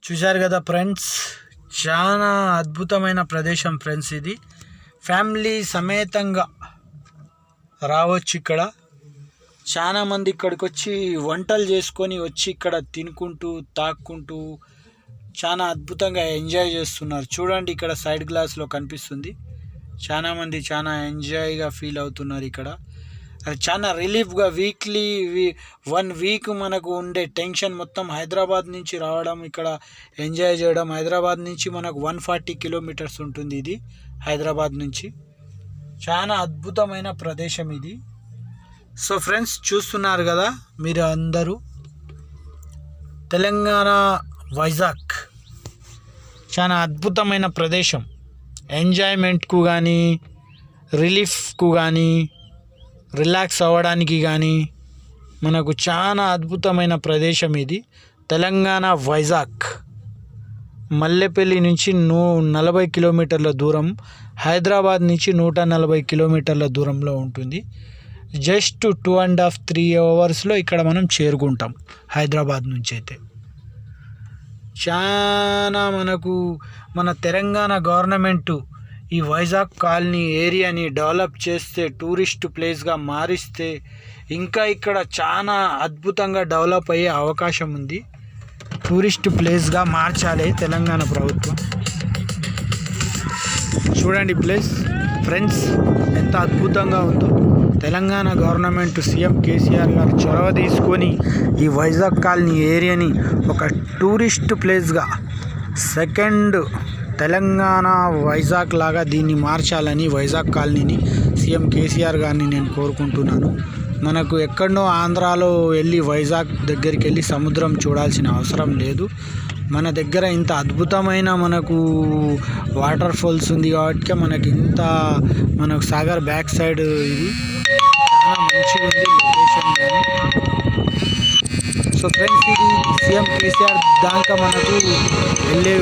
చూశారు కదా ఫ్రెండ్స్, చాలా అద్భుతమైన ప్రదేశం ఫ్రెండ్స్. ఇది ఫ్యామిలీ సమేతంగా రావచ్చు. ఇక్కడ చాలా మంది ఇక్కడికి వచ్చి వంటలు చేసుకొని వచ్చి ఇక్కడ తినుకుంటూ తాక్కుంటూ చాలా అద్భుతంగా ఎంజాయ్ చేస్తున్నారు. చూడండి, ఇక్కడ సైడ్ గ్లాస్లో కనిపిస్తుంది. చాలా మంది చాలా ఎంజాయ్గా ఫీల్ అవుతున్నారు. ఇక్కడ అది చాలా రిలీఫ్గా వీక్లీ 1 వీక్ మనకు ఉండే టెన్షన్ మొత్తం హైదరాబాద్ నుంచి రావడం, ఇక్కడ ఎంజాయ్ చేయడం. హైదరాబాద్ నుంచి మనకు 140 కిలోమీటర్స్ ఉంటుంది. ఇది హైదరాబాద్ నుంచి చాలా అద్భుతమైన ప్రదేశం ఇది. సో ఫ్రెండ్స్, చూస్తున్నారు కదా మీరు అందరూ, తెలంగాణ వైజాగ్ చాలా అద్భుతమైన ప్రదేశం. ఎంజాయ్మెంట్కు కానీ, రిలీఫ్కు కానీ, రిలాక్స్ అవ్వడానికి కానీ మనకు చాలా అద్భుతమైన ప్రదేశం ఇది. తెలంగాణ వైజాగ్ మల్లెపల్లి నుంచి 40 కిలోమీటర్ల దూరం, హైదరాబాద్ నుంచి 140 కిలోమీటర్ల దూరంలో ఉంటుంది. జస్ట్ 2.5-3 అవర్స్లో ఇక్కడ మనం చేరుకుంటాం హైదరాబాద్ నుంచి. అయితే చాలా మన తెలంగాణ గవర్నమెంటు ఈ వైజాగ్ కాలనీ ఏరియాని డెవలప్ చేస్తే, టూరిస్ట్ ప్లేస్గా మారిస్తే ఇంకా ఇక్కడ చాలా అద్భుతంగా డెవలప్ అయ్యే అవకాశం ఉంది. టూరిస్ట్ ప్లేస్గా మార్చాలి తెలంగాణ ప్రభుత్వం. చూడండి ప్లేస్ ఫ్రెండ్స్, ఎంత అద్భుతంగా ఉందో. తెలంగాణ గవర్నమెంట్ సీఎం కేసీఆర్ గారు చొరవ తీసుకొని ఈ వైజాగ్ కాలనీ ఏరియాని ఒక టూరిస్ట్ ప్లేస్గా, సెకండ్ తెలంగాణ వైజాగ్ లాగా దీన్ని మార్చాలని వైజాగ్ కాలనీని సీఎం కేసీఆర్ గారిని నేను కోరుకుంటున్నాను. మనకు ఎక్కడో ఆంధ్రాలో వెళ్ళి వైజాగ్ దగ్గరికి వెళ్ళి సముద్రం చూడాల్సిన అవసరం లేదు. మన దగ్గర ఇంత అద్భుతమైన మనకు వాటర్ ఫాల్స్ ఉంది కాబట్టి మనకు సాగర్ బ్యాక్ సైడ్ ఇది చాలా మంచిగా ఉంది లొకేషన్ కానీ. సో ఫ్రెండ్స్, ఇది సీఎం కేసీఆర్ దాకా మనకు వెళ్ళే